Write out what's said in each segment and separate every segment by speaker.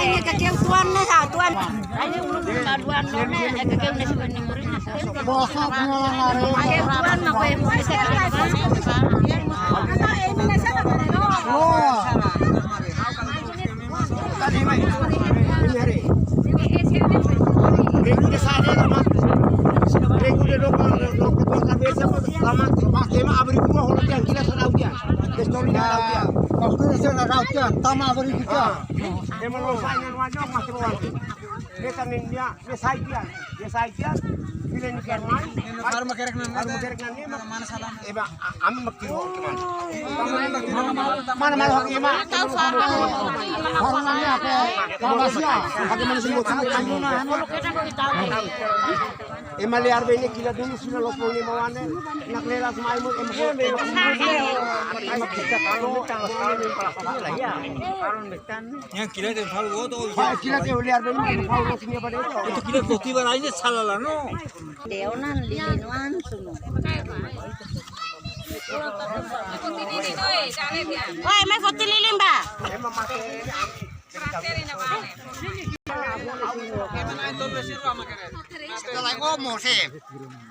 Speaker 1: Ini kekeu tuan nih tuan. Ini ulun baduan lo nih kekeu nih sebenarnya murid.
Speaker 2: Bosok ngelangare.
Speaker 1: Kekeu tuan mah kue bisa
Speaker 3: Emaliar bini kila dulu sudah 25 wane nak lelas maimut
Speaker 4: yang kira itu kalau itu
Speaker 3: kila ke liar bini kalau sini pada
Speaker 4: itu kira bukti barangnya salah lah no.
Speaker 1: Deonan lilinuan sunu. Oi, mai foto lilin ba?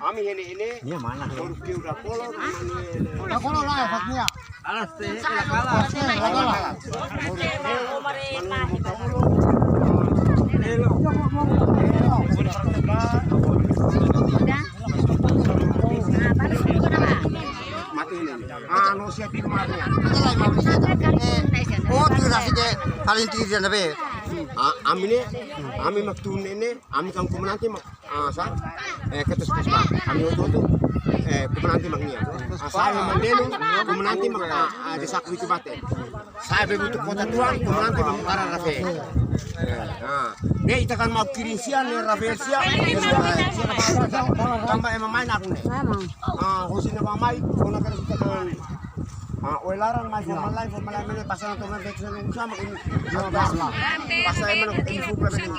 Speaker 3: Ami ini mana? Korupsi udah kolot.
Speaker 2: Udah kolot lah faknya.
Speaker 4: Alas kalah.
Speaker 3: Mati ini. Anu siapa kemarin?
Speaker 2: Oh, tu lah sih paling tinggi dan apa?
Speaker 3: Ami maktun ini, ami kang kumenanti mak sa ketus puspa. Ami itu kumenanti maknya. Saya mandelu kumenanti mak desak itu bate. Saya begitu kota tuan kumenanti mak karang rafe. Dia itu kan mau kirisian nih rafe siap. Tambah emang main aku nih. Husina mamai, kona kan kita kan. Larang mai formal ini pasangan teman deksan sama ini. Pasal mana info problem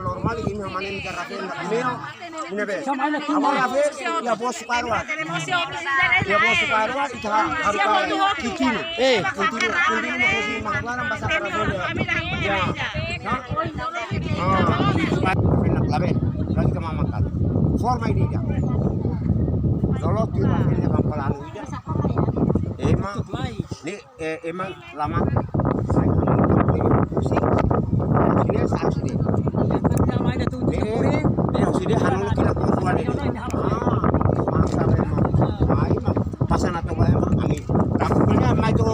Speaker 3: normal ini mana ini karafen ini be. Apa rafe ya bos karuan. Ya bos karuan itu harus kikil. Kunti mau makanan pasal karafen ya. Nak labe. Lagi ke mamakan. Forma ini dia. Kalau tidak ini kampalan ini. Emang lama saya pusing. Sini saya sini. Yang sudah hanul kita perempuan ini. Masa memang. Pasan atau memang kami. Rambutnya mai tu.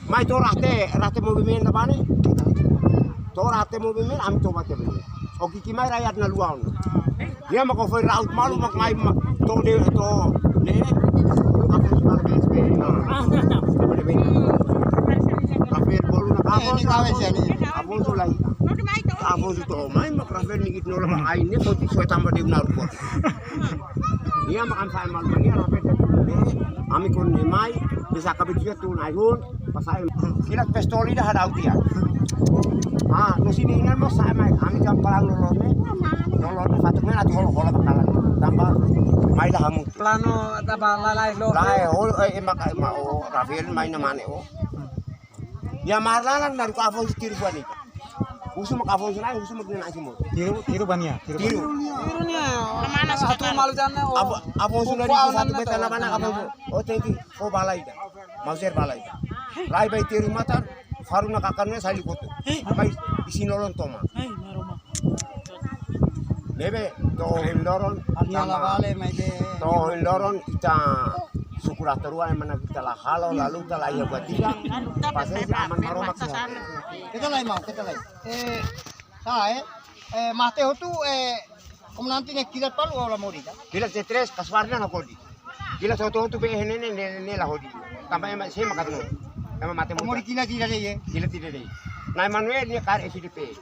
Speaker 3: Mai tu rate movement apa ni? Tu rate movement am tu baca beli. Oke kimai rakyat na luang. Dia mak offer raut malu mak mai tu dia tu. Ni Rafael bolu nak abon tu lagi. Abon tu main mak Rafael ni kita orang main ni poti suai tambah dia benar pun. Dia makan saya malu ni Rafael. Ami kon ni mai bisa kabit tu naikun pasal kilat pistol dah ada dia. Nu sini ingat mas saya mai ami jam palang lolone fatuknya atau hol bakalan tambah mai dah kamu.
Speaker 4: Plano tabang lalai lo.
Speaker 3: Lai emak Rafael main nama ne Ya marlanan dari kafon tiru buat ni. Usu mak kafon sunai, usu mak kena semua.
Speaker 4: Tiru bania.
Speaker 1: Tirunya. Mana
Speaker 4: Satu malu jana.
Speaker 3: Apa sunai di satu betul mana kafon. Oh tengki, oh balai dah. Mauser balai. Lai bayi tiru mata, faruna kakannya saya ikut. Bayi di sini orang toma. Lebe, toh hindoron.
Speaker 4: Nyala bale mai de.
Speaker 3: Toh hindoron kita syukur ateruan mana kita lah halo lalu kita lah ya buat tiga. Pasal si aman maromak semua.
Speaker 2: Kita lain mau, kita lain. Saya Mateo tu komenanti nek kilat palu orang mau dia.
Speaker 3: Kila C3 kaswarna na kodi. Kila soto tu be ne la hodi. Tambah emak saya makan tu. Emak mate
Speaker 2: Mau kilat tidak dia.
Speaker 3: Kila tidak deh. Nah Manuel ni kar SDP.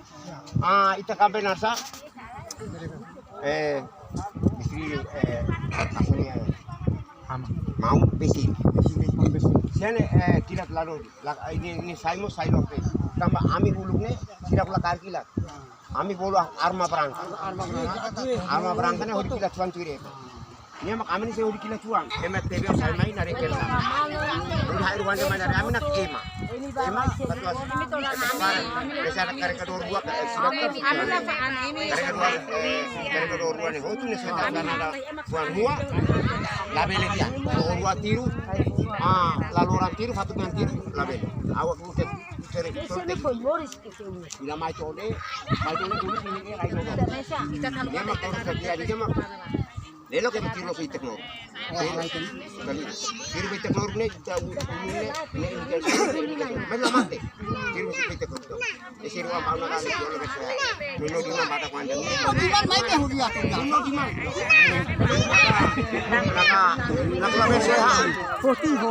Speaker 3: Ita kampe narsa. Istri aslinya. Mau besi. Siapa kilat lalu. Ini saya pe. Tambah ami buluknya tidak pula kar kilat. Ami bolu arma perang. Arma perang kan hodi kilat cuan curi. Ni mak amin saya hodi kilat cuan. Emak tebe saya main dari kela. Hodi hari wanda main dari amin nak ema. lalu orang tiru satu dengan tiru label awak mungkin sering bila mai code dulu ini lain logo dia mak harus kerja dia mak lelo ke tiro sa itekno tiro sa itekno ne men lamate tiro sa itekno esiro ang pauna ka no di man bata kwan dan
Speaker 2: Di man may behuri ako na.
Speaker 3: no di man naka naka naka